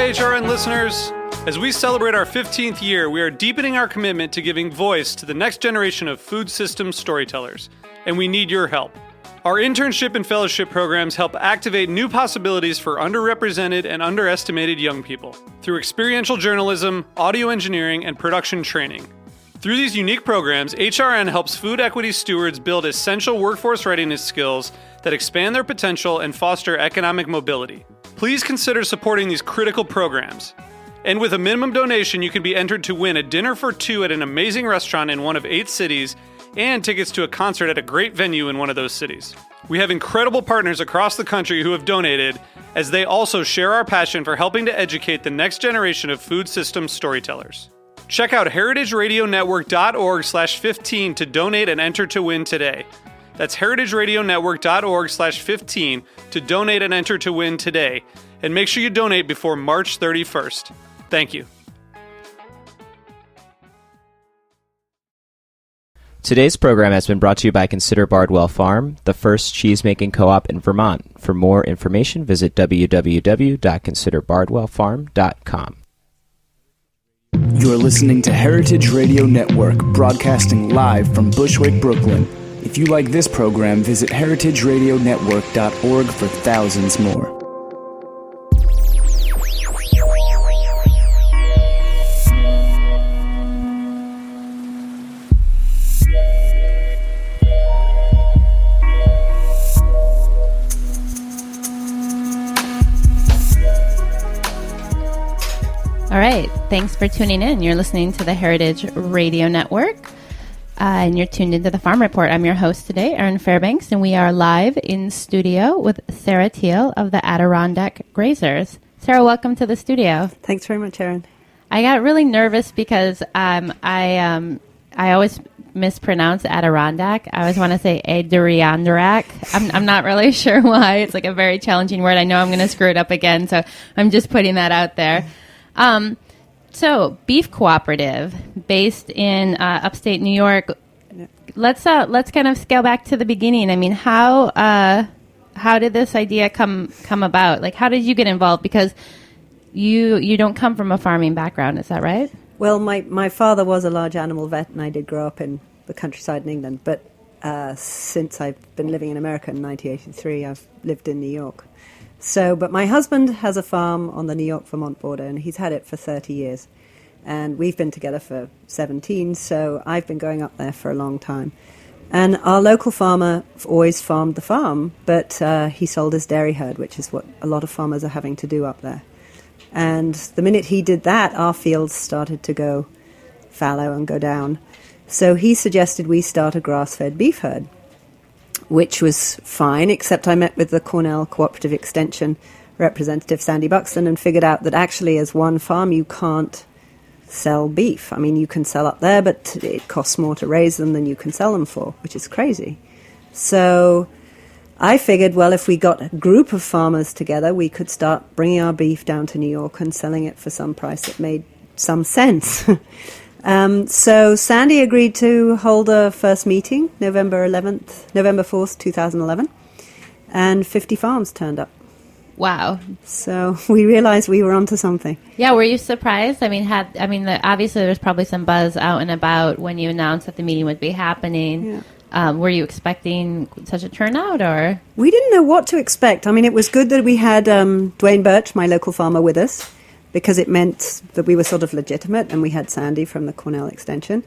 HRN listeners. As we celebrate our 15th year, we are deepening our commitment to giving voice to the next generation of food systems storytellers, and we need your help. Our internship and fellowship programs help activate new possibilities for underrepresented and underestimated young people through experiential journalism, audio engineering, and production training. Through these unique programs, HRN helps food equity stewards build essential workforce readiness skills that expand their potential and foster economic mobility. Please consider supporting these critical programs. And with a minimum donation, you can be entered to win a dinner for two at an amazing restaurant in one of 8 cities and tickets to a concert at a great venue in one of those cities. We have incredible partners across the country who have donated, as they also share our passion for helping to educate the next generation of food systems storytellers. Check out heritageradionetwork.org/15 to donate and enter to win today. That's heritageradionetwork.org/15 to donate and enter to win today. And make sure you donate before March 31st. Thank you. Today's program has been brought to you by Consider Bardwell Farm, the first cheese-making co-op in Vermont. For more information, visit www.considerbardwellfarm.com. You're listening to Heritage Radio Network, broadcasting live from Bushwick, Brooklyn. If you like this program, visit heritageradionetwork.org for thousands more. All right. Thanks for tuning in. You're listening to the Heritage Radio Network, and you're tuned into the Farm Report. I'm your host today, Erin Fairbanks, and we are live in studio with Sarah Teale of the Adirondack Grazers. Sarah, welcome to the studio. Thanks very much, Erin. I got really nervous because I always mispronounce Adirondack. I always want to say Adirondack. I'm not really sure why. It's like a very challenging word. I know I'm going to screw it up again, so I'm just putting that out there. So Beef Cooperative, based in upstate New York. Let's kind of scale back to the beginning. I mean, how did this idea come about? Like, how did you get involved? Because you don't come from a farming background, is that right? Well, my father was a large animal vet, and I did grow up in the countryside in England. But since I've been living in America in 1983, I've lived in New York. But my husband has a farm on the New York-Vermont border, and he's had it for 30 years. And we've been together for 17, so I've been going up there for a long time. And our local farmer always farmed the farm, but he sold his dairy herd, which is what a lot of farmers are having to do up there. And the minute he did that, our fields started to go fallow and go down. So he suggested we start a grass-fed beef herd, which was fine, except I met with the Cornell Cooperative Extension representative, Sandy Buxton, and figured out that actually as one farm you can't sell beef. I mean, you can sell up there, but it costs more to raise them than you can sell them for, which is crazy. So I figured, well, if we got a group of farmers together, we could start bringing our beef down to New York and selling it for some price that made some sense. So Sandy agreed to hold a first meeting, November 4th, 2011, and 50 farms turned up. Wow. So we realized we were onto something. Yeah, were you surprised? I mean, obviously there was probably some buzz out and about when you announced that the meeting would be happening. Yeah. Were you expecting such a turnout, or? We didn't know what to expect. I mean, it was good that we had Dwayne Birch, my local farmer, with us, because it meant that we were sort of legitimate, and we had Sandy from the Cornell Extension.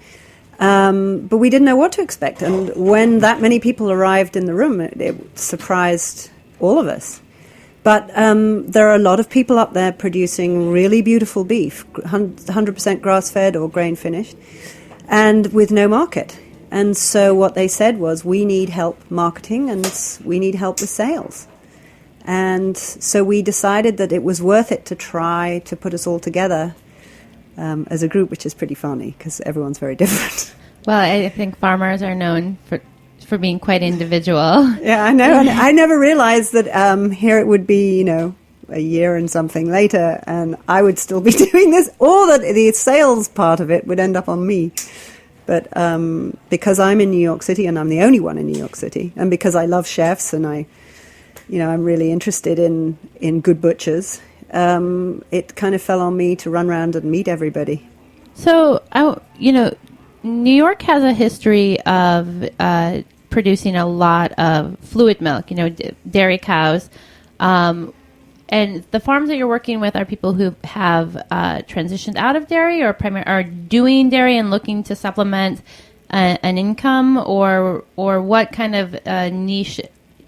But we didn't know what to expect. And when that many people arrived in the room, it surprised all of us. But there are a lot of people up there producing really beautiful beef, 100% grass-fed or grain-finished, and with no market. And so what they said was, we need help marketing and we need help with sales. And so we decided that it was worth it to try to put us all together as a group, which is pretty funny because everyone's very different. Well, I think farmers are known for being quite individual. Yeah, I know. And I never realized that here it would be, a year and something later, and I would still be doing this, or that the sales part of it would end up on me. But because I'm in New York City and I'm the only one in New York City, and because I love chefs and I'm really interested in good butchers, it kind of fell on me to run around and meet everybody. So, New York has a history of producing a lot of fluid milk, dairy cows. And the farms that you're working with are people who have transitioned out of dairy or are doing dairy and looking to supplement an income, or what kind of niche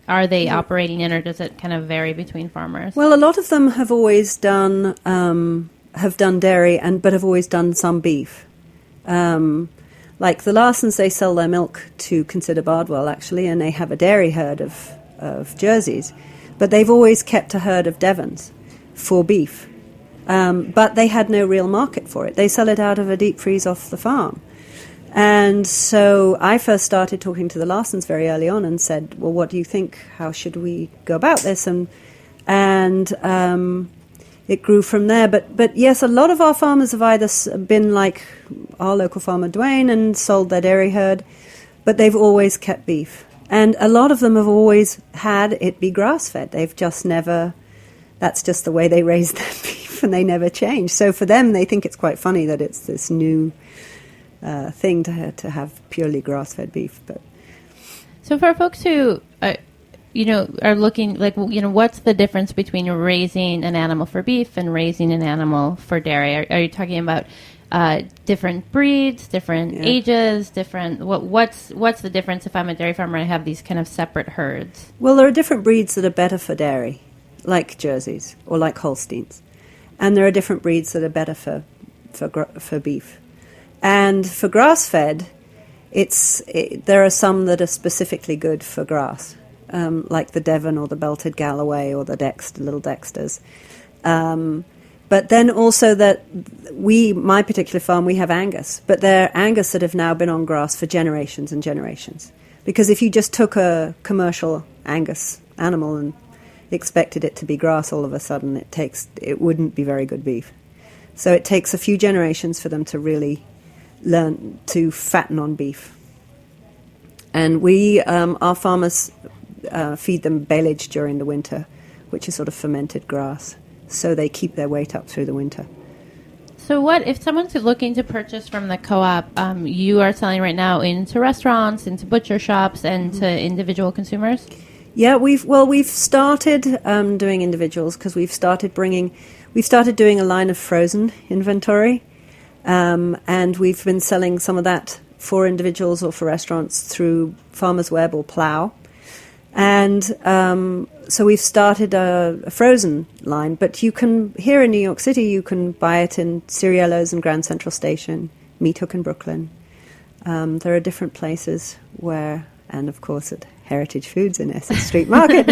are they operating in, or does it kind of vary between farmers? Well, a lot of them have always done dairy, but have always done some beef. Like the Larsons, they sell their milk to Consider Bardwell, actually, and they have a dairy herd of Jerseys. But they've always kept a herd of Devons for beef. But they had no real market for it. They sell it out of a deep freeze off the farm. And so I first started talking to the Larsons very early on and said, well, what do you think? How should we go about this? And it grew from there. But yes, a lot of our farmers have either been like our local farmer, Dwayne, and sold their dairy herd, but they've always kept beef. And a lot of them have always had it be grass-fed. They've just never, that's just the way they raise their beef, and they never change. So for them, they think it's quite funny that it's this new thing to have purely grass-fed beef. But so for folks who are looking, what's the difference between raising an animal for beef and raising an animal for dairy? Are you talking about different breeds, different ages, different? What's the difference if I'm a dairy farmer and I have these kind of separate herds? Well, there are different breeds that are better for dairy, like Jerseys or like Holsteins, and there are different breeds that are better for beef. And for grass-fed, there are some that are specifically good for grass, like the Devon or the Belted Galloway or the Little Dexters. But then also that my particular farm, we have Angus, but they're Angus that have now been on grass for generations and generations. Because if you just took a commercial Angus animal and expected it to be grass all of a sudden, it wouldn't be very good beef. So it takes a few generations for them to really learn to fatten on beef. And our farmers feed them baleage during the winter, which is sort of fermented grass. So they keep their weight up through the winter. So what if someone's looking to purchase from the co-op, you are selling right now into restaurants, into butcher shops, and to individual consumers? Yeah, we've started doing individuals because we've started doing a line of frozen inventory, and we've been selling some of that for individuals or for restaurants through Farmers Web or Plough. And so we've started a frozen line, but you can, here in New York City, you can buy it in Ciriello's and Grand Central Station, Meat Hook in Brooklyn. There are different places where, and of course at Heritage Foods in Essex Street Market,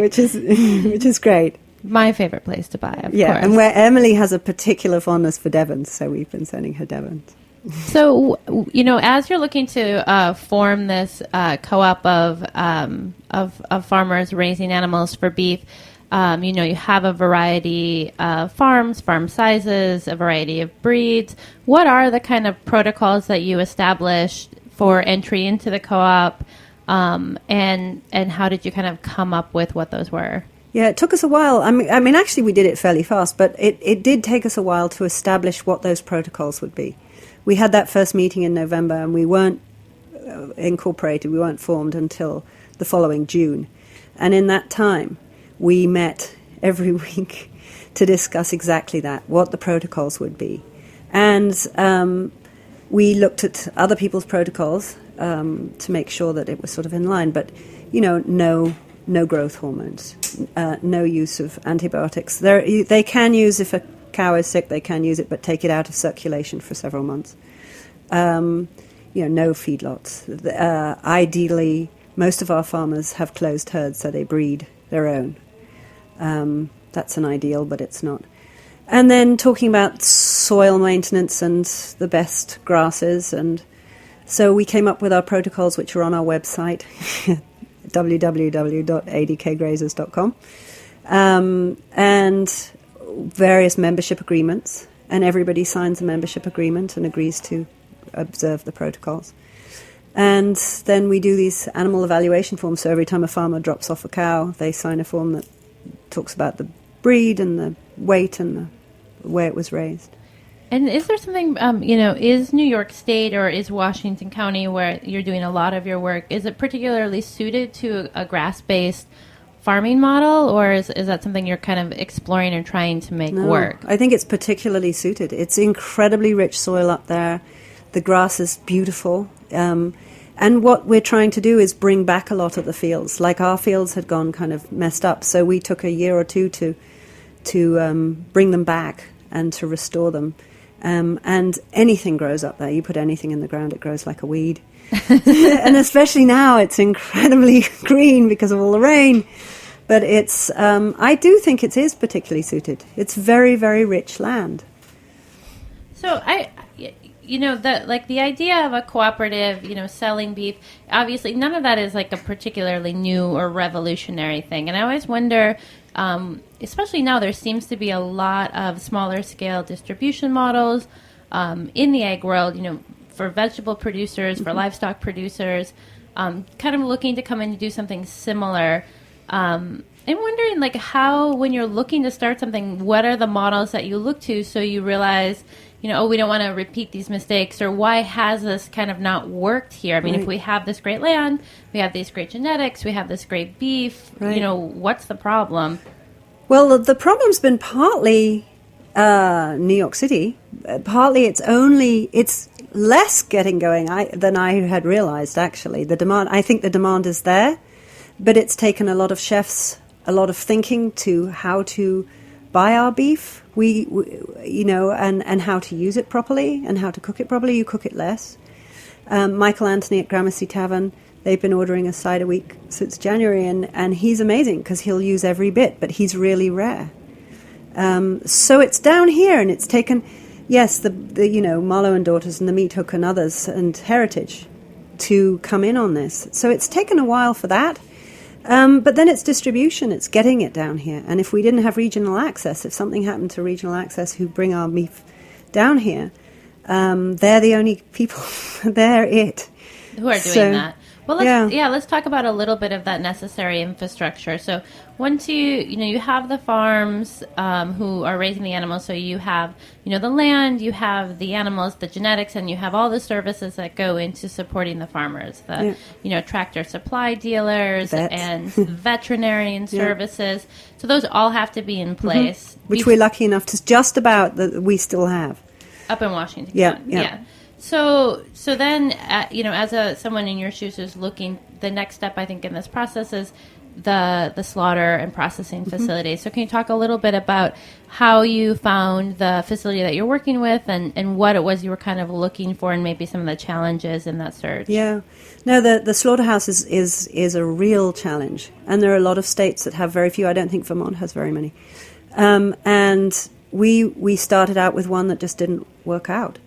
which is great. My favorite place to buy, of course. And where Emily has a particular fondness for Devons, so we've been sending her Devons. So, as you're looking to form this co-op of farmers raising animals for beef, you have a variety of farms, farm sizes, a variety of breeds. What are the kind of protocols that you established for entry into the co-op, and how did you kind of come up with what those were? Yeah, it took us a while. I mean, actually, we did it fairly fast, but it did take us a while to establish what those protocols would be. We had that first meeting in November, and we weren't incorporated, we weren't formed until the following June. And in that time, we met every week to discuss exactly that, what the protocols would be. And we looked at other people's protocols to make sure that it was sort of in line. But, no growth hormones, no use of antibiotics. They can use, if a cow is sick, they can use it, but take it out of circulation for several months. No feedlots. Ideally, most of our farmers have closed herds, so they breed their own. That's an ideal, but it's not. And then talking about soil maintenance and the best grasses, and so we came up with our protocols, which are on our website, www.adkgrazers.com, and various membership agreements, and everybody signs a membership agreement and agrees to observe the protocols. And then we do these animal evaluation forms, so every time a farmer drops off a cow, they sign a form that talks about the breed and the weight and the way it was raised. And is there something, is New York State or is Washington County, where you're doing a lot of your work, is it particularly suited to a grass-based farming model, or is that something you're kind of exploring and trying to make work? I think it's particularly suited. It's incredibly rich soil up there. The grass is beautiful. And what we're trying to do is bring back a lot of the fields. Like our fields had gone kind of messed up, so we took a year or two to bring them back and to restore them. And anything grows up there. You put anything in the ground, it grows like a weed. And especially now, it's incredibly green because of all the rain. But it's, I do think it is particularly suited. It's very, very rich land. So the idea of a cooperative, selling beef, obviously none of that is like a particularly new or revolutionary thing. And I always wonder, especially now, there seems to be a lot of smaller scale distribution models in the egg world, for vegetable producers, for livestock producers, kind of looking to come in and do something similar. I'm wondering, how, when you're looking to start something, what are the models that you look to so you realize, we don't want to repeat these mistakes, or why has this kind of not worked here? I mean, if we have this great land, we have these great genetics, we have this great beef, what's the problem? Well, the problem's been partly New York City. Partly it's less getting going than I had realized, actually. I think the demand is there, but it's taken a lot of chefs, a lot of thinking to how to buy our beef, and how to use it properly and how to cook it properly. You cook it less. Michael Anthony at Gramercy Tavern, they've been ordering a side a week since January, and he's amazing because he'll use every bit, but he's really rare. So it's down here, and it's taken, yes, the Marlowe and Daughters and the Meat Hook and others and Heritage to come in on this. So it's taken a while for that. But then it's distribution, it's getting it down here. And if we didn't have regional access, if something happened to regional access who bring our beef down here, they're the only people, they're it. Who are doing that. Well, let's talk about a little bit of that necessary infrastructure. So once you have the farms who are raising the animals, so you have, the land, you have the animals, the genetics, and you have all the services that go into supporting the farmers, tractor supply dealers and veterinarian services. So those all have to be in place. Which we're lucky enough to just about that we still have. Up in Washington. Yeah. So then, as someone in your shoes who's looking, the next step, I think, in this process is the slaughter and processing facility. So can you talk a little bit about how you found the facility that you're working with and what it was you were kind of looking for and maybe some of the challenges in that search? Yeah. No, the slaughterhouse is a real challenge. And there are a lot of states that have very few. I don't think Vermont has very many. And we started out with one that just didn't work out.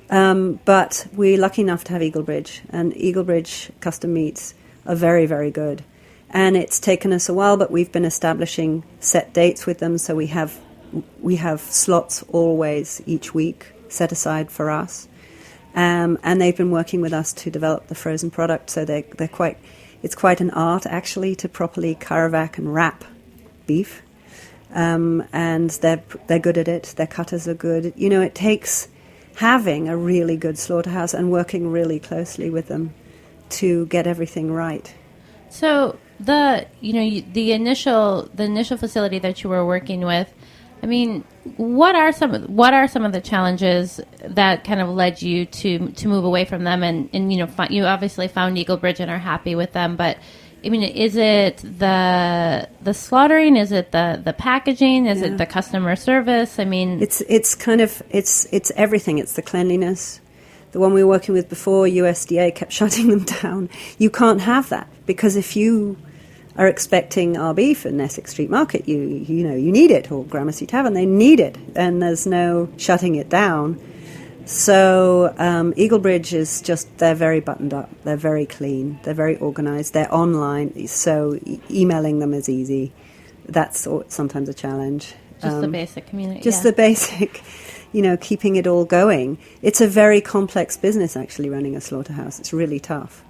But we're lucky enough to have Eagle Bridge, and Eagle Bridge custom meats are very, very good. And it's taken us a while, but we've been establishing set dates with them, so we have slots always each week set aside for us. And they've been working with us to develop the frozen product, so it's quite an art actually to properly Caravac and wrap beef. And they're good at it. Their cutters are good. It takes having a really good slaughterhouse and working really closely with them to get everything right. So the initial facility that you were working with, I mean, what are some of the challenges that kind of led you to move away from them? And you obviously found Eagle Bridge and are happy with them, but I mean, is it the slaughtering? Is it the packaging? Is it the customer service? I mean, it's everything. It's the cleanliness. The one we were working with before, USDA kept shutting them down. You can't have that, because if you are expecting our beef in Essex Street Market, you need it, or Gramercy Tavern, they need it, and there's no shutting it down. So Eagle Bridge is they're very buttoned up, they're very clean, they're very organized, they're online, so emailing them is easy. That's sometimes a challenge. Just the basic community. The basic, keeping it all going. It's a very complex business, actually, running a slaughterhouse. It's really tough.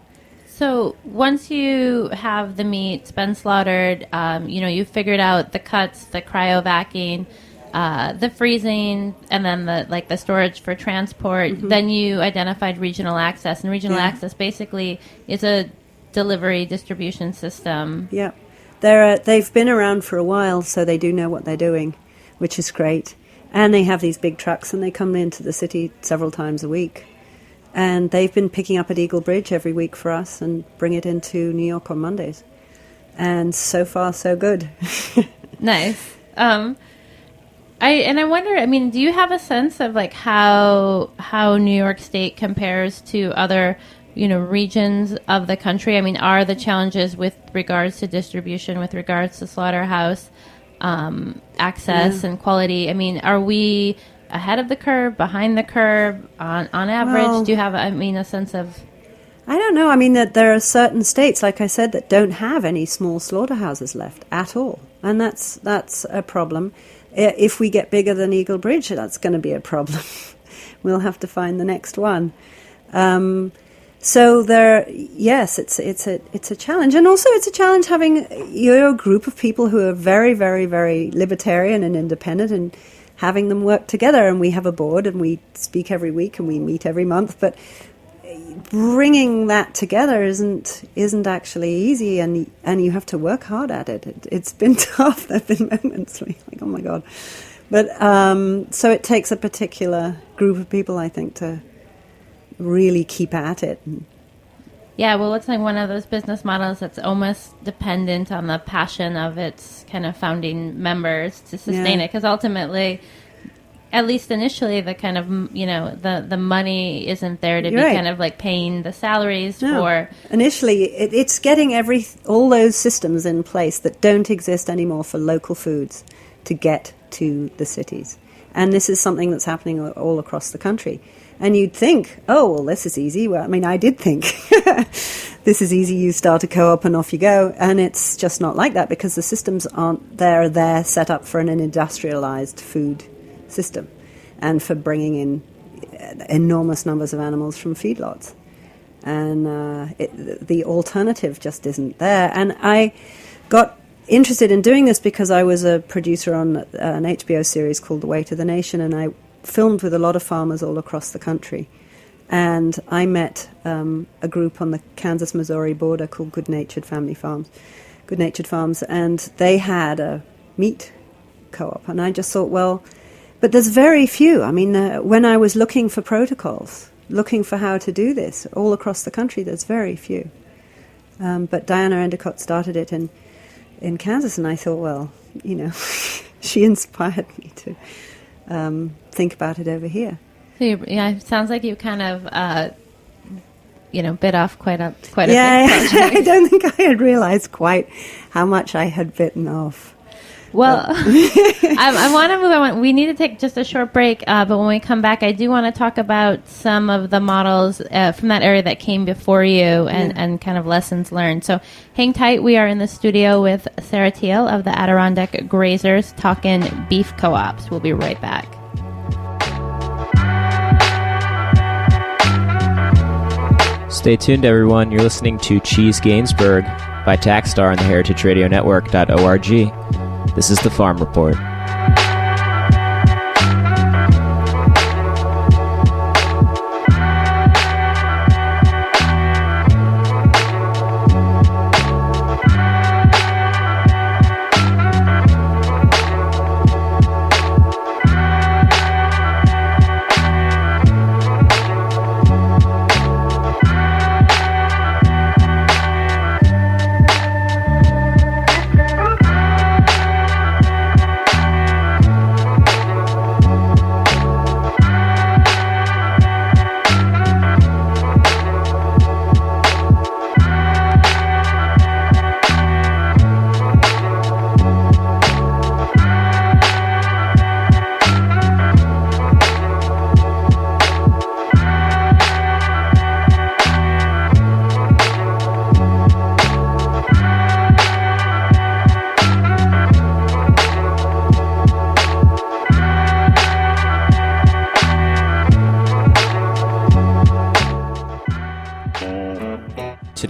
So once you have the meat, it's been slaughtered, you've figured out the cuts, the cryovacking, the freezing, and then the storage for transport. Mm-hmm. Then you identified regional access, and regional access basically is a delivery distribution system. Yeah, they've been around for a while, so they do know what they're doing, which is great. And they have these big trucks, and they come into the city several times a week. And they've been picking up at Eagle Bridge every week for us and bring it into New York on Mondays. And so far, so good. Nice. I wonder, do you have a sense of how New York State compares to other, regions of the country? Are the challenges with regards to distribution, with regards to slaughterhouse access and quality? Are we ahead of the curve, behind the curve, on average? Well, do you have, a sense of... I don't know. That there are certain states, like I said, that don't have any small slaughterhouses left at all. And that's a problem. If we get bigger than Eagle Bridge, that's going to be a problem. We'll have to find the next one. So yes, it's a challenge. And also it's a challenge having a group of people who are very, very, very libertarian and independent, and having them work together. And we have a board, and we speak every week, and we meet every month. But bringing that together isn't actually easy, and you have to work hard at it. It's been tough. There've been moments where you're like, oh my God. But so it takes a particular group of people, I think, to really keep at it. Yeah, well, it's one of those business models that's almost dependent on the passion of its kind of founding members to sustain it, because ultimately, at least initially, the kind of, the money isn't there to be kind of paying the salaries for. Initially, it's getting all those systems in place that don't exist anymore for local foods to get to the cities. And this is something that's happening all across the country. And you'd think, oh, well, this is easy. Well, I did think this is easy. You start a co-op and off you go. And it's just not like that, because the systems aren't there. They're set up for an industrialized food system and for bringing in enormous numbers of animals from feedlots. And the alternative just isn't there. And I got interested in doing this because I was a producer on an HBO series called The Way to the Nation, and I filmed with a lot of farmers all across the country. And I met a group on the Kansas-Missouri border called Good Natured Farms, and they had a meat co-op. And I just thought, well, but there's very few. When I was looking for protocols, looking for how to do this all across the country, there's very few. But Diana Endicott started it in Kansas, and I thought, well, she inspired me to think about it over here. So it sounds like you kind of, bit off quite a bit. I don't think I had realized quite how much I had bitten off. Well, I want to move on. We need to take just a short break, but when we come back, I do want to talk about some of the models from that area that came before you and kind of lessons learned. So hang tight. We are in the studio with Sarah Teale of the Adirondack Grazers talking beef co-ops. We'll be right back. Stay tuned, everyone. You're listening to Cheese Gainsbourg by Taxstar on the heritageradionetwork.org. This is the Farm Report.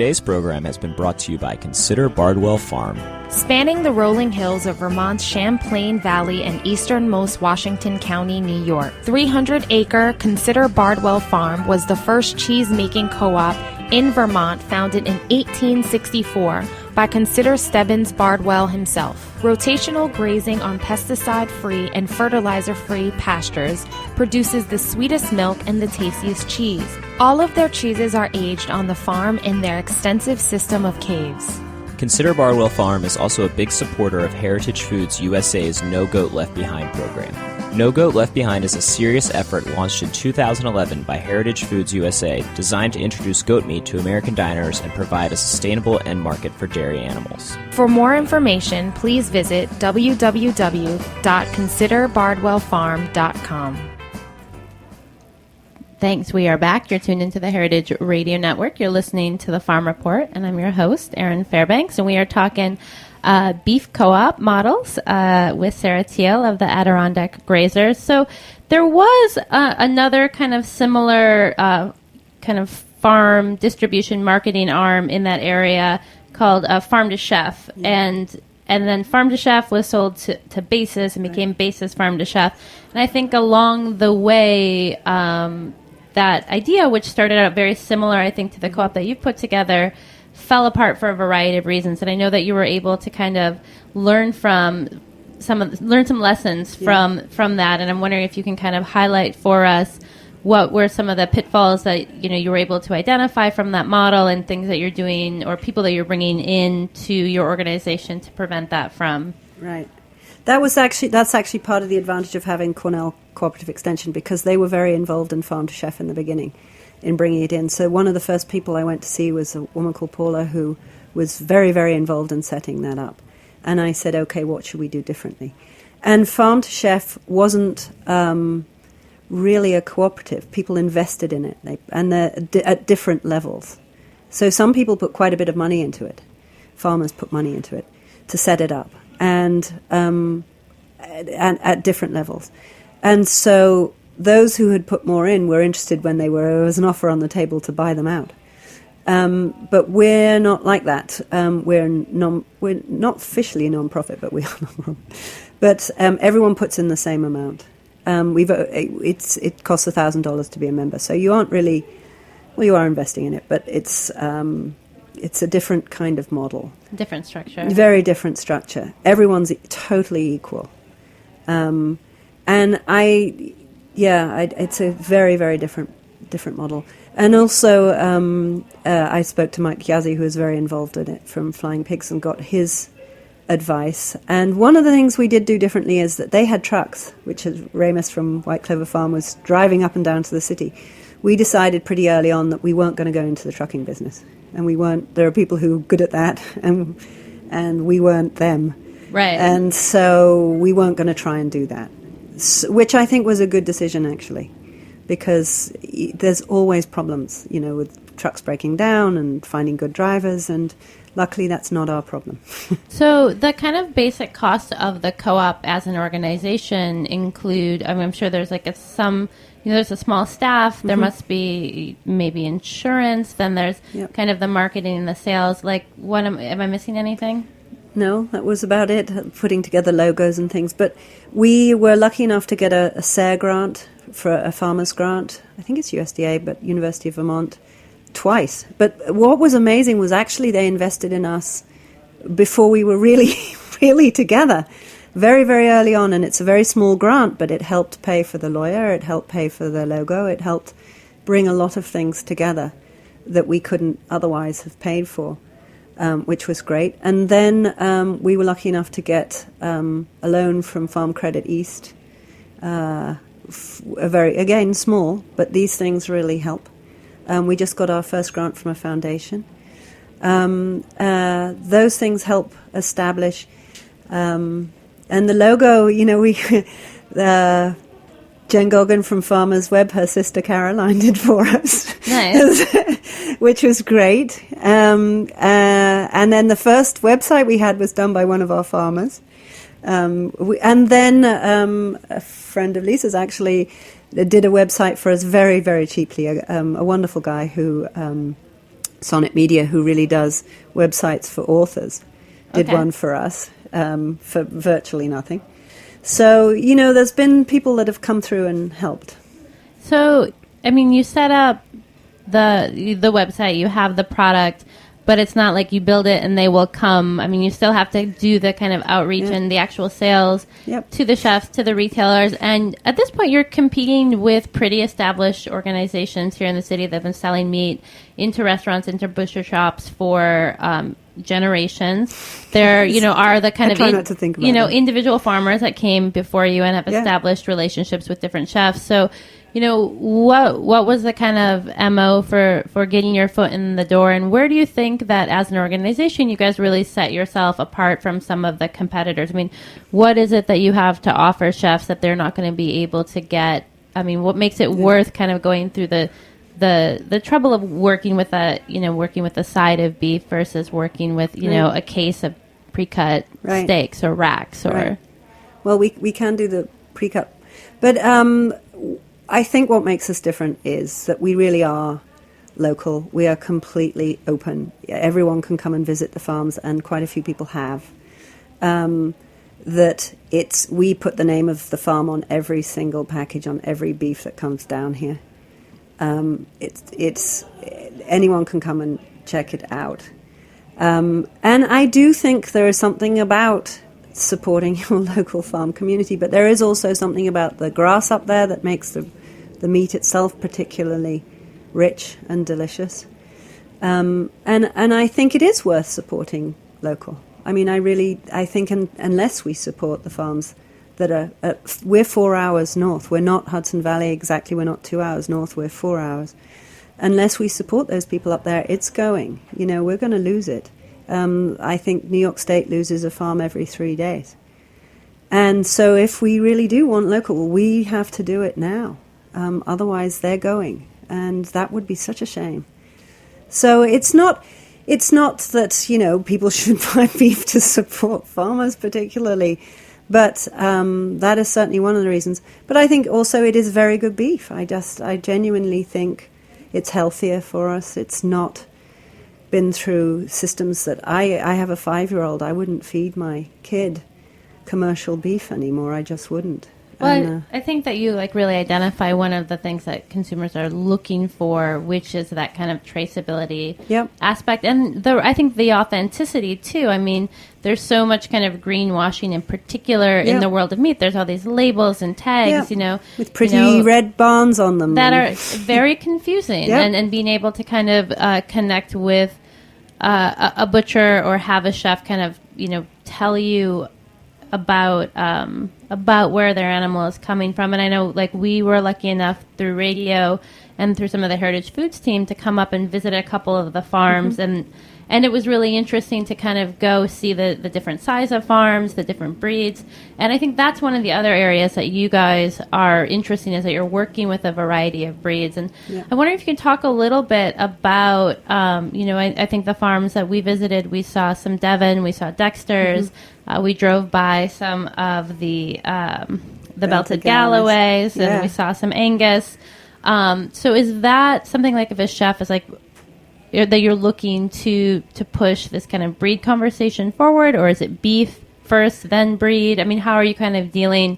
Today's program has been brought to you by Consider Bardwell Farm. Spanning the rolling hills of Vermont's Champlain Valley and easternmost Washington County, New York, 300-acre Consider Bardwell Farm was the first cheese-making co-op in Vermont, founded in 1864 by Consider Stebbins Bardwell himself. Rotational grazing on pesticide-free and fertilizer-free pastures produces the sweetest milk and the tastiest cheese. All of their cheeses are aged on the farm in their extensive system of caves. Consider Bardwell Farm is also a big supporter of Heritage Foods USA's No Goat Left Behind program. No Goat Left Behind is a serious effort launched in 2011 by Heritage Foods USA, designed to introduce goat meat to American diners and provide a sustainable end market for dairy animals. For more information, please visit www.considerbardwellfarm.com. Thanks. We are back. You're tuned into the Heritage Radio Network. You're listening to the Farm Report, and I'm your host, Erin Fairbanks, and we are talking beef co-op models with Sarah Teale of the Adirondack Grazers. So there was another kind of similar kind of farm distribution marketing arm in that area called Farm to Chef, and then Farm to Chef was sold to Basis and became Basis Farm to Chef. And I think along the way, that idea, which started out very similar, I think, to the co-op that you've put together, fell apart for a variety of reasons. And I know that you were able to kind of learn some lessons from that. And I'm wondering if you can kind of highlight for us what were some of the pitfalls that you were able to identify from that model, and things that you're doing or people that you're bringing into your organization to prevent that from. Right. That's actually part of the advantage of having Cornell Cooperative Extension, because they were very involved in Farm to Chef in the beginning, in bringing it in. So one of the first people I went to see was a woman called Paula, who was very, very involved in setting that up. And I said, okay, what should we do differently? And Farm to Chef wasn't really a cooperative. People invested in it, and they're at different levels. So some people put quite a bit of money into it. Farmers put money into it to set it up, and at different levels. And so those who had put more in were interested when there was an offer on the table to buy them out. But we're not like that. We're not officially a non-profit, but we are non-profit. But everyone puts in the same amount. It costs $1,000 to be a member, so you aren't really, well, you are investing in it, but it's a different kind of model. Different structure. Very different structure. Everyone's totally equal. And it's a very, very different model. And also, I spoke to Mike Yazzie, who was very involved in it from Flying Pigs, and got his advice. And one of the things we did do differently is that they had trucks, which is Ramus from White Clover Farm was driving up and down to the city. We decided pretty early on that we weren't going to go into the trucking business. And we weren't. There are people who are good at that, and we weren't them. Right. And so we weren't going to try and do that, which I think was a good decision, actually, because there's always problems, with trucks breaking down and finding good drivers, and luckily that's not our problem. So the kind of basic costs of the co-op as an organization include, I'm sure there's there's a small staff, there must be maybe insurance, then there's kind of the marketing and the sales. Am I missing anything? No, that was about it, putting together logos and things. But we were lucky enough to get a SARE grant, for a farmer's grant. I think it's USDA, but University of Vermont, twice. But what was amazing was actually they invested in us before we were really, really together, very, very early on. And it's a very small grant, but it helped pay for the lawyer, it helped pay for the logo, it helped bring a lot of things together that we couldn't otherwise have paid for. Which was great. And then we were lucky enough to get a loan from Farm Credit East, again, small, but these things really help. We just got our first grant from a foundation. Those things help establish. And the logo, Jen Goggin from Farmers Web, her sister Caroline, did for us. Nice. Which was great. And then the first website we had was done by one of our farmers. And then a friend of Lisa's actually did a website for us very, very cheaply. A wonderful guy who Sonnet Media, who really does websites for authors, did Okay. one for us for virtually nothing. So, you know, there's been people that have come through and helped. So, I mean, you set up the website, you have the product, but it's not like you build it and they will come. I mean, you still have to do the kind of outreach Yeah. and the actual sales Yep. to the chefs, to the retailers. And at this point, you're competing with pretty established organizations here in the city that have been selling meat into restaurants, into butcher shops for generations. There, you know, are the kind I of, try not to think about you know, that. individual farmers that came before you and have Yeah. established relationships with different chefs. So, you know, what was the kind of MO for getting your foot in the door, and where do you think that as an organization you guys really set yourself apart from some of the competitors? I mean, what is it that you have to offer chefs that they're not going to be able to get? I mean, what makes it worth kind of going through the trouble of working with a side of beef versus working with, you know, a case of pre-cut Right. steaks or racks or Right. Well, we can do the pre-cut. But I think what makes us different is that we really are local. We are completely open. Everyone can come and visit the farms, and quite a few people have. We put the name of the farm on every single package, on every beef that comes down here. It's anyone can come and check it out. And I do think there is something about supporting your local farm community, but there is also something about the grass up there that makes the meat itself particularly rich and delicious. And I think it is worth supporting local. I mean, I think unless we support the farms that are, we're 4 hours north. We're not Hudson Valley exactly. We're not 2 hours north. We're 4 hours. Unless we support those people up there, it's going. You know, we're going to lose it. I think New York State loses a farm every 3 days. And so if we really do want local, we have to do it now. Otherwise, they're going. And that would be such a shame. So it's not that, you know, people should buy beef to support farmers particularly. But that is certainly one of the reasons. But I think also it is very good beef. I genuinely think it's healthier for us. It's not been through systems that I have a 5-year-old. I wouldn't feed my kid commercial beef anymore. I just wouldn't. Well, I think that you really identify one of the things that consumers are looking for, which is that kind of traceability aspect, and I think the authenticity too. I mean, there's so much kind of greenwashing in particular in the world of meat. There's all these labels and tags, you know, with pretty red barns on them that are very confusing, and being able to kind of connect with a butcher or have a chef kind of, you know, tell you about where their animal is coming from. And I know, we were lucky enough through radio and through some of the Heritage Foods team to come up and visit a couple of the farms, and it was really interesting to kind of go see the different size of farms, the different breeds. And I think that's one of the other areas that you guys are interesting, is that you're working with a variety of breeds. And I wonder if you can talk a little bit about, you know, I think the farms that we visited, we saw some Devon, we saw Dexter's, we drove by some of the Belted Galloways, and we saw some Angus. So is that something if a chef is that you're looking to push this kind of breed conversation forward, or is it beef first, then breed? I mean, how are you kind of dealing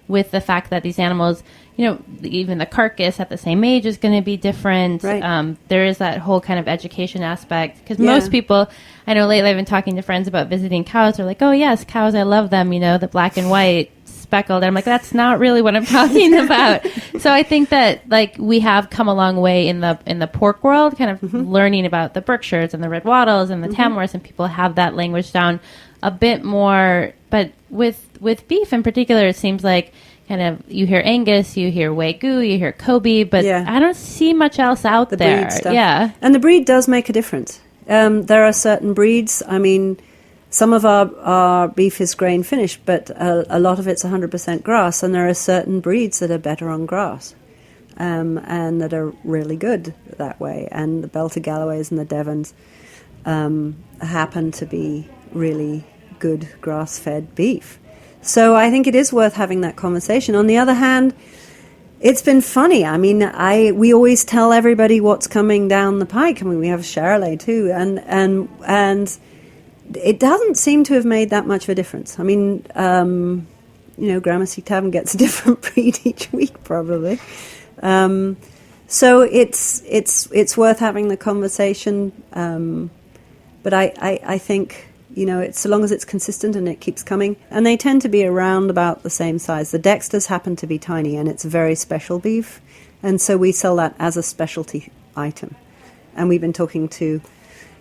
with the fact that these animals, you know, even the carcass at the same age is going to be different? Right. There is that whole kind of education aspect, because most people, I know lately I've been talking to friends about visiting cows. They're like, oh yes, cows, I love them, you know, the black and white, speckled. And I'm like, that's not really what I'm talking about. So I think that we have come a long way in the pork world, kind of learning about the Berkshires and the Red Wattles and the Tamworths, and people have that language down a bit more. But with beef in particular, it seems like kind of you hear Angus, you hear Wagyu, you hear Kobe, but I don't see much else out there. Breed stuff. Yeah, and the breed does make a difference. There are certain breeds. I mean, some of our beef is grain finished, but a lot of it's 100% grass, and there are certain breeds that are better on grass, and that are really good that way. And the Belted Galloways and the Devons happen to be really good grass-fed beef. So I think it is worth having that conversation. On the other hand, It's been funny. I mean, we always tell everybody what's coming down the pike. I mean, we have Charolais too, and it doesn't seem to have made that much of a difference. I mean, Gramercy Tavern gets a different breed each week, probably. So it's worth having the conversation. But I think, it's so long as it's consistent and it keeps coming. And they tend to be around about the same size. The Dexters happen to be tiny, and it's very special beef. And so we sell that as a specialty item. And we've been talking to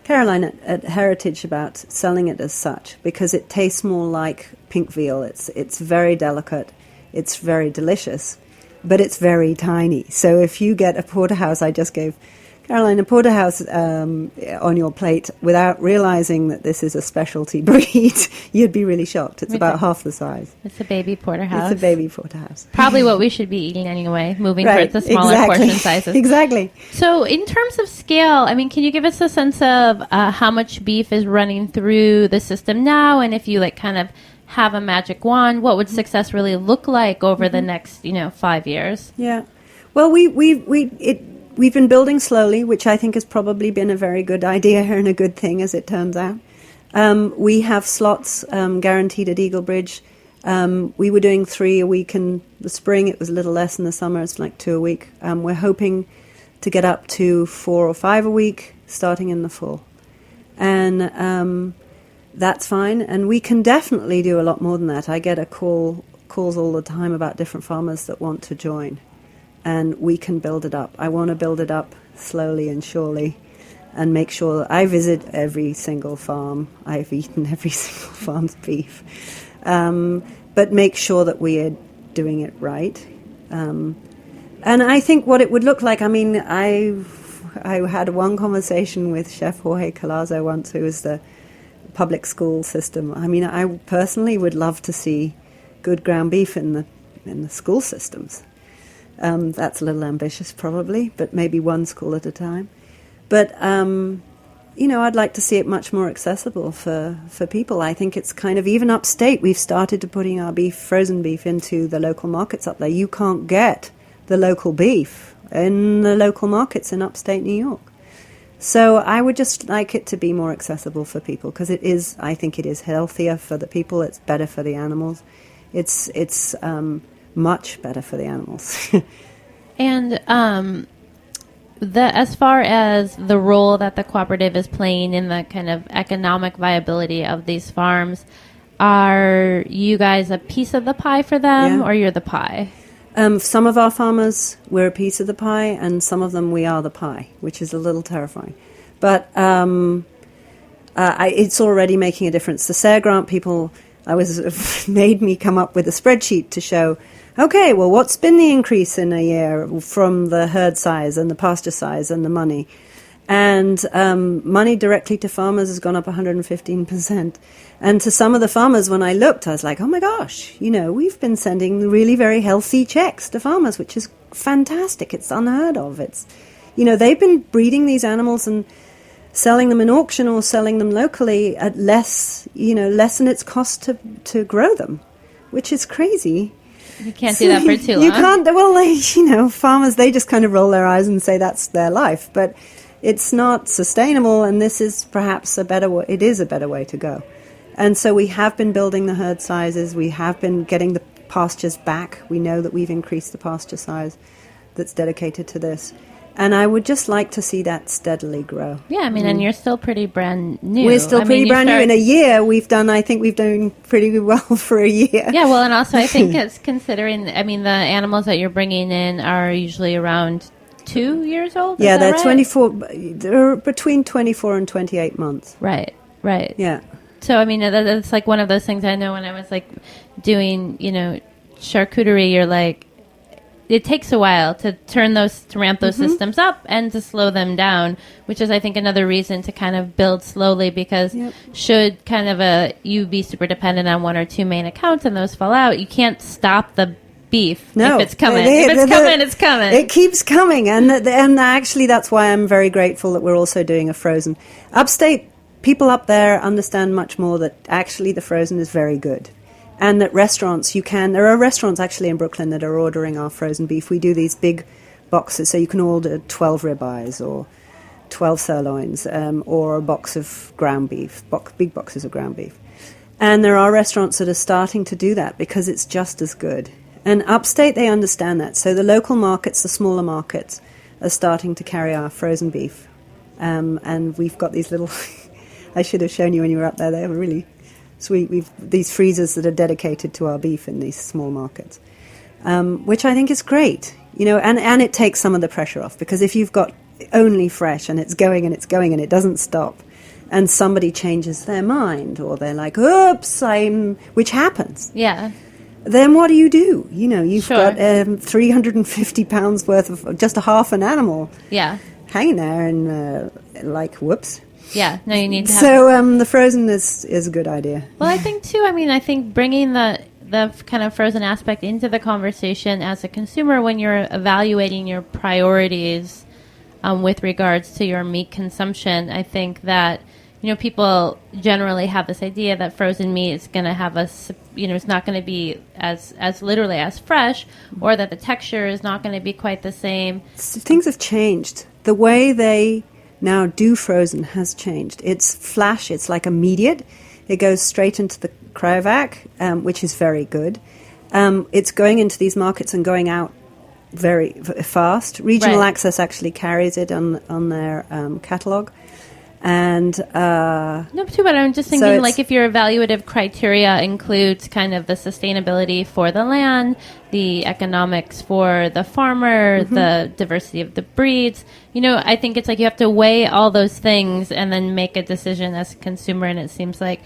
Caroline at Heritage about selling it as such, because it tastes more like pink veal. It's very delicate. It's very delicious, but it's very tiny. So if you get a porterhouse, I just gave Caroline a porterhouse on your plate without realizing that this is a specialty breed, you'd be really shocked. It's about half the size. It's a baby porterhouse. It's a baby porterhouse. Probably what we should be eating anyway, moving towards the smaller portion sizes. Exactly. So in terms of scale, I mean, can you give us a sense of how much beef is running through the system now? And if you kind of have a magic wand, what would success really look like over the next, 5 years? Yeah. Well, we've been building slowly, which I think has probably been a very good idea and a good thing, as it turns out. We have slots guaranteed at Eagle Bridge. We were doing 3 a week in the spring. It was a little less in the summer. It's like 2 a week. We're hoping to get up to 4 or 5 a week starting in the fall. And that's fine. And we can definitely do a lot more than that. I get calls all the time about different farmers that want to join. And we can build it up. I want to build it up slowly and surely and make sure that I visit every single farm. I've eaten every single farm's beef. But make sure that we are doing it right. And I think what it would look like, I mean, I had one conversation with Chef Jorge Colazo once, who is the public school system. I mean, I personally would love to see good ground beef in the school systems. That's a little ambitious, probably, but maybe one school at a time. But, I'd like to see it much more accessible for people. I think it's kind of, even upstate, we've started to putting our frozen beef into the local markets up there. You can't get the local beef in the local markets in upstate New York. So I would just like it to be more accessible for people, because I think it is healthier for the people. It's better for the animals. It's much better for the animals. And as far as the role that the cooperative is playing in the kind of economic viability of these farms, are you guys a piece of the pie for them, or you're the pie? Some of our farmers, we're a piece of the pie, and some of them we are the pie, which is a little terrifying. But it's already making a difference. The SARE grant people made me come up with a spreadsheet to show, okay, well, what's been the increase in a year from the herd size and the pasture size and the money? And money directly to farmers has gone up 115%. And to some of the farmers, when I looked, I was like, oh my gosh, we've been sending really very healthy checks to farmers, which is fantastic. It's unheard of. It's, they've been breeding these animals and selling them in auction or selling them locally at less than its cost to grow them, which is crazy. You can't do that for too long. You can't. Well, farmers, they just kind of roll their eyes and say that's their life. But it's not sustainable, and this is perhaps a better way. It is a better way to go. And so we have been building the herd sizes. We have been getting the pastures back. We know that we've increased the pasture size that's dedicated to this. And I would just like to see that steadily grow. Yeah, I mean, and you're still pretty brand new. We're still pretty brand new. In a year, I think we've done pretty well for a year. Yeah, well, and also I think it's considering, the animals that you're bringing in are usually around 2 years old? Yeah, they're right? 24, they're between 24 and 28 months. Right. Yeah. So, I mean, that's like one of those things I know when I was doing, charcuterie, you're it takes a while to ramp those systems up and to slow them down, which is, I think, another reason to kind of build slowly, because should kind of you be super dependent on one or two main accounts and those fall out, you can't stop the beef. No. If it's coming. It's coming. It keeps coming. And actually, that's why I'm very grateful that we're also doing a frozen. Upstate, people up there understand much more that actually the frozen is very good. and that restaurants, there are restaurants actually in Brooklyn that are ordering our frozen beef. We do these big boxes, so you can order 12 ribeyes or 12 sirloins, or a box of ground beef, big boxes of ground beef. And there are restaurants that are starting to do that because it's just as good. And upstate, they understand that. So the local markets, the smaller markets, are starting to carry our frozen beef. And we've got these little, I should have shown you when you were up there, they were really sweet. We've these freezers that are dedicated to our beef in these small markets, which I think is great. And it takes some of the pressure off, because if you've got only fresh and it's going and it doesn't stop, and somebody changes their mind, or they're like, oops, which happens. Yeah. Then what do? You've Sure. got 350 pounds worth of just a half an animal Yeah. hanging there, and whoops. Yeah. No, you need to have... So the frozen is a good idea. Well, I think, too, I think bringing the kind of frozen aspect into the conversation as a consumer when you're evaluating your priorities with regards to your meat consumption, I think that, people generally have this idea that frozen meat is going to have it's not going to be as literally as fresh, or that the texture is not going to be quite the same. Things have changed. The way they now do frozen has changed. It's flash. It's like immediate. It goes straight into the cryovac, which is very good. It's going into these markets and going out very fast. Regional Right. Access actually carries it on their catalog. And No, too bad. I'm just thinking, if your evaluative criteria includes kind of the sustainability for the land, the economics for the farmer, the diversity of the breeds, I think it's like you have to weigh all those things and then make a decision as a consumer. And it seems like,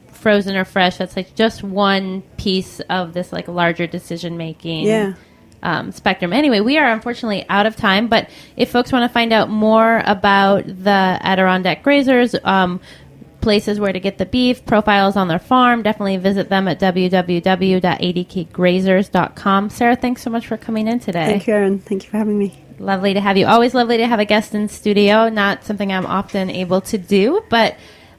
frozen or fresh, that's like just one piece of this like larger decision making. Spectrum. Anyway, we are unfortunately out of time, but if folks want to find out more about the Adirondack Grazers, places where to get the beef, profiles on their farm, definitely visit them at www.adkgrazers.com. Sarah, thanks so much for coming in today. Thank you, Erin. Thank you for having me. Lovely to have you. Always lovely to have a guest in studio. Not something I'm often able to do, but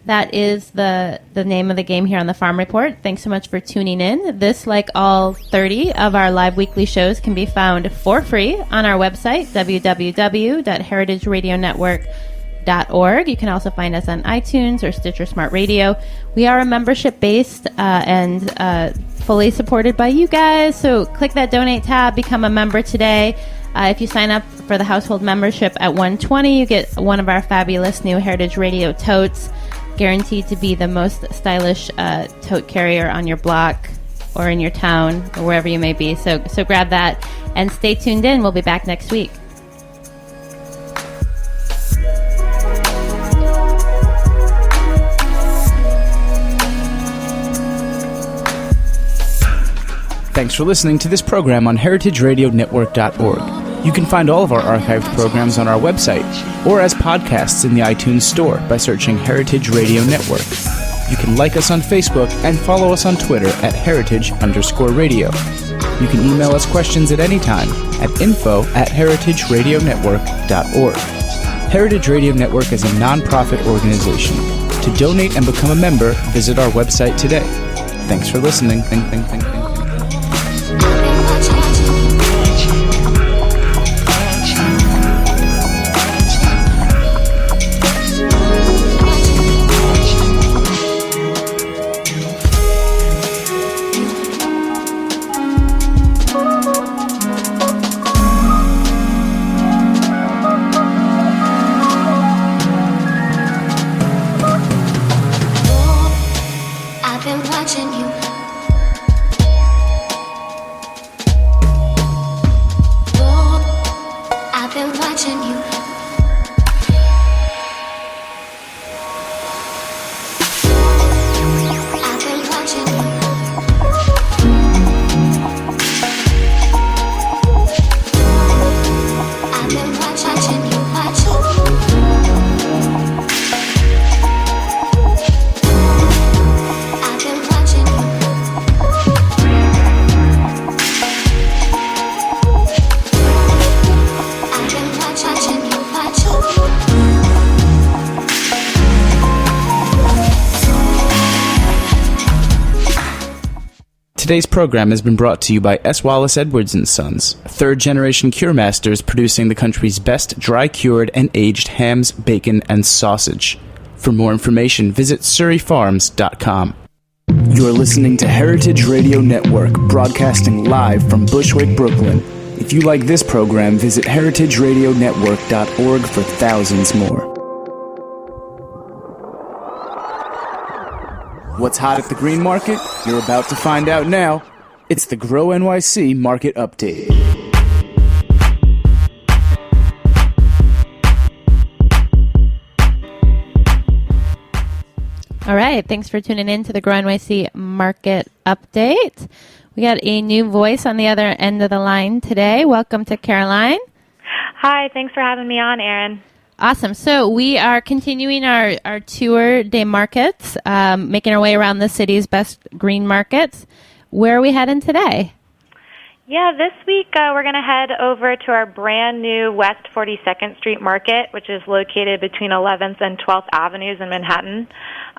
that is the name of the game here on the Farm Report. Thanks so much for tuning in. This, like all 30 of our live weekly shows, can be found for free on our website, www.heritageradionetwork.org. You can also find us on iTunes or Stitcher Smart Radio. We are a membership-based and fully supported by you guys, so click that donate tab, become a member today. If you sign up for the household membership at $120, you get one of our fabulous new Heritage Radio totes, guaranteed to be the most stylish tote carrier on your block or in your town or wherever you may be. So grab that and stay tuned in. We'll be back next week. Thanks for listening to this program on heritageradionetwork.org. You can find all of our archived programs on our website or as podcasts in the iTunes Store by searching Heritage Radio Network. You can like us on Facebook and follow us on Twitter at @heritage_radio. You can email us questions at any time at info@heritageradionetwork.org. Heritage Radio Network is a non-profit organization. To donate and become a member, visit our website today. Thanks for listening. I've been watching you. Today's program has been brought to you by S. Wallace Edwards & Sons, third-generation cure masters producing the country's best dry-cured and aged hams, bacon, and sausage. For more information, visit surreyfarms.com. You're listening to Heritage Radio Network, broadcasting live from Bushwick, Brooklyn. If you like this program, visit heritageradionetwork.org for thousands more. What's hot at the green market? You're about to find out now. It's the Grow NYC Market Update. All right, thanks for tuning in to the Grow NYC Market Update. We got a new voice on the other end of the line today. Welcome to Caroline. Hi, thanks for having me on, Erin. Awesome. So we are continuing our tour day markets, making our way around the city's best green markets. Where are we heading today? Yeah, this week we're going to head over to our brand new West 42nd Street Market, which is located between 11th and 12th Avenues in Manhattan.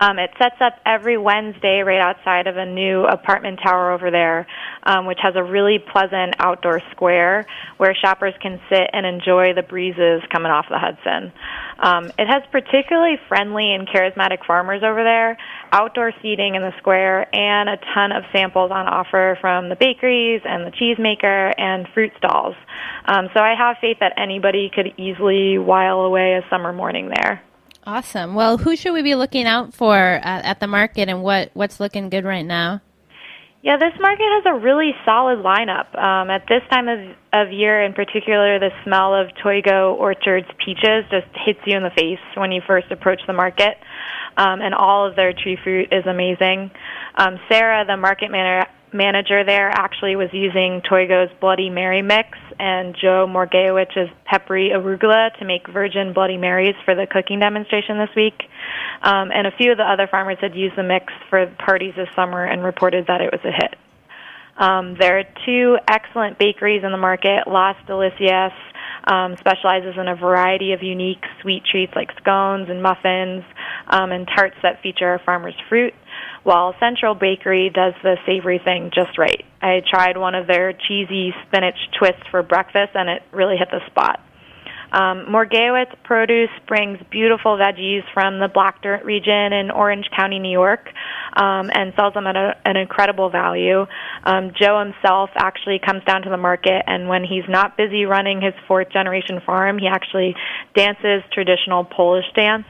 It sets up every Wednesday right outside of a new apartment tower over there, which has a really pleasant outdoor square where shoppers can sit and enjoy the breezes coming off the Hudson. It has particularly friendly and charismatic farmers over there, outdoor seating in the square, and a ton of samples on offer from the bakeries and the cheesemaker and fruit stalls. So I have faith that anybody could easily while away a summer morning there. Awesome. Well, who should we be looking out for at the market, and what's looking good right now? Yeah, this market has a really solid lineup. At this time of year in particular, the smell of Toigo Orchard's peaches just hits you in the face when you first approach the market, and all of their tree fruit is amazing. Sarah, the market manager there, actually was using Toigo's Bloody Mary mix and Joe Morgayewicz's peppery arugula to make virgin Bloody Marys for the cooking demonstration this week. And a few of the other farmers had used the mix for parties this summer and reported that it was a hit. There are two excellent bakeries in the market. Las Delicias specializes in a variety of unique sweet treats like scones and muffins and tarts that feature our farmers' fruit, while Central Bakery does the savory thing just right. I tried one of their cheesy spinach twists for breakfast, and it really hit the spot. Morgayewicz Produce brings beautiful veggies from the Black Dirt region in Orange County, New York, and sells them at an incredible value. Joe himself actually comes down to the market, and when he's not busy running his fourth-generation farm, he actually dances traditional Polish dance.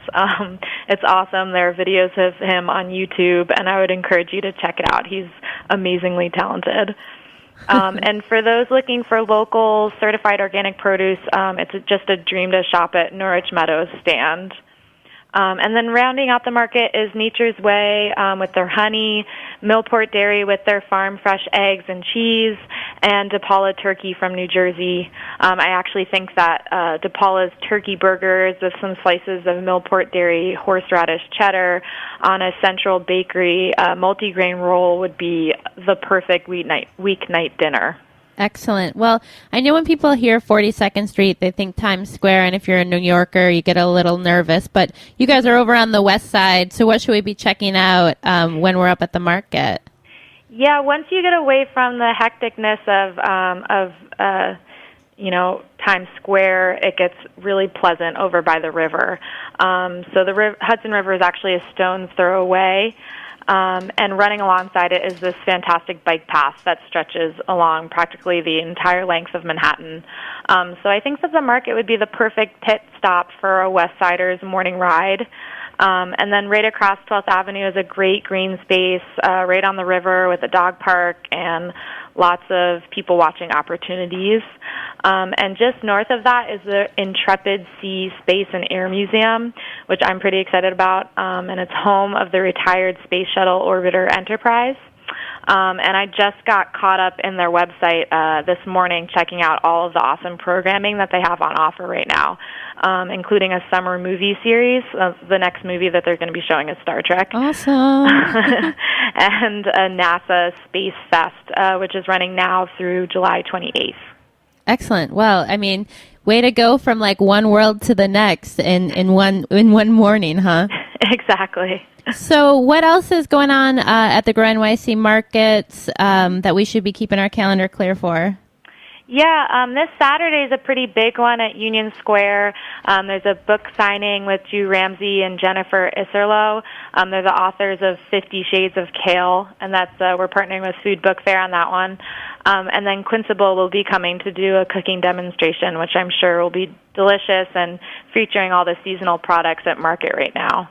It's awesome. There are videos of him on YouTube, and I would encourage you to check it out. He's amazingly talented. And for those looking for local certified organic produce, it's just a dream to shop at Norwich Meadows stand. And then rounding out the market is Nature's Way with their honey, Millport Dairy with their farm fresh eggs and cheese, and DePaula Turkey from New Jersey. I actually think that DePaula's turkey burgers with some slices of Millport Dairy horseradish cheddar on a Central Bakery multigrain roll would be the perfect weeknight dinner. Excellent. Well, I know when people hear 42nd Street, they think Times Square, and if you're a New Yorker, you get a little nervous. But you guys are over on the west side, so what should we be checking out when we're up at the market? Yeah, once you get away from the hecticness of Times Square, it gets really pleasant over by the river. So the Hudson River is actually a stone's throw away. And running alongside it is this fantastic bike path that stretches along practically the entire length of Manhattan. So I think that the market would be the perfect pit stop for a West Sider's morning ride. And then right across 12th Avenue is a great green space right on the river with a dog park and lots of people watching opportunities. And just north of that is the Intrepid Sea Space and Air Museum, which I'm pretty excited about, and it's home of the retired Space Shuttle Orbiter Enterprise. And I just got caught up in their website this morning checking out all of the awesome programming that they have on offer right now, including a summer movie series. The next movie that they're going to be showing is Star Trek. Awesome. And a NASA Space Fest, which is running now through July 28th. Excellent. Well, I mean, way to go from like one world to the next in one morning, huh? Exactly. So what else is going on at the Grow NYC markets that we should be keeping our calendar clear for? Yeah, this Saturday is a pretty big one at Union Square. There's a book signing with Drew Ramsey and Jennifer Isserloh. They're the authors of 50 Shades of Kale, and that's we're partnering with Food Book Fair on that one. And then Quincyble will be coming to do a cooking demonstration, which I'm sure will be delicious and featuring all the seasonal products at market right now.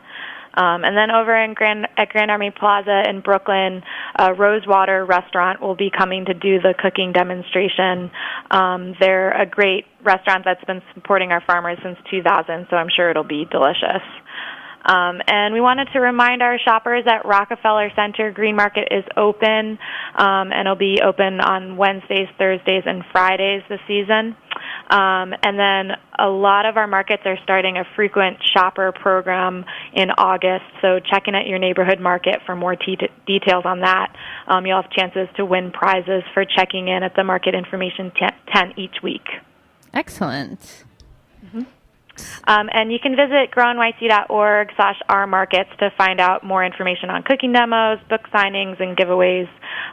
And then over at Grand Army Plaza in Brooklyn, Rosewater Restaurant will be coming to do the cooking demonstration. They're a great restaurant that's been supporting our farmers since 2000, so I'm sure it'll be delicious. And we wanted to remind our shoppers that Rockefeller Center Green Market is open, and it'll be open on Wednesdays, Thursdays, and Fridays this season. And then a lot of our markets are starting a frequent shopper program in August, so check in at your neighborhood market for more details on that. You'll have chances to win prizes for checking in at the market information tent each week. Excellent. And you can visit grownyc.org/ourmarkets to find out more information on cooking demos, book signings, and giveaways,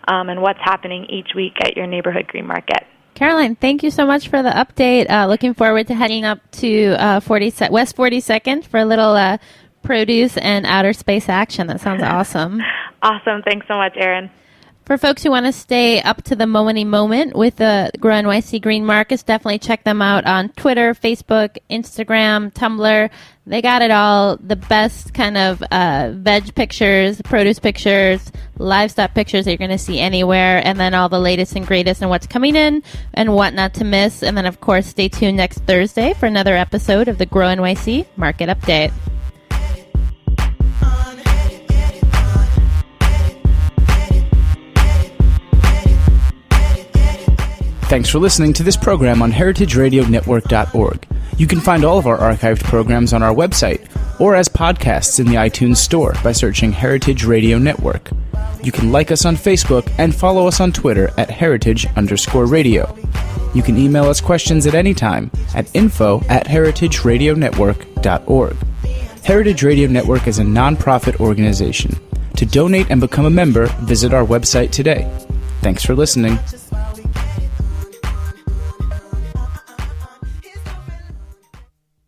and what's happening each week at your neighborhood green market. Caroline, thank you so much for the update. Looking forward to heading up to West 42nd for a little produce and outer space action. That sounds awesome. Awesome. Thanks so much, Erin. For folks who want to stay up to the moment with the Grow NYC Green Markets, definitely check them out on Twitter, Facebook, Instagram, Tumblr. They got it all. The best kind of veg pictures, produce pictures, livestock pictures that you're going to see anywhere, and then all the latest and greatest and what's coming in and what not to miss. And then, of course, stay tuned next Thursday for another episode of the Grow NYC Market Update. Thanks for listening to this program on heritageradionetwork.org. You can find all of our archived programs on our website or as podcasts in the iTunes Store by searching Heritage Radio Network. You can like us on Facebook and follow us on Twitter at @heritage_radio. You can email us questions at any time at info@heritageradionetwork.org. Heritage Radio Network is a nonprofit organization. To donate and become a member, visit our website today. Thanks for listening.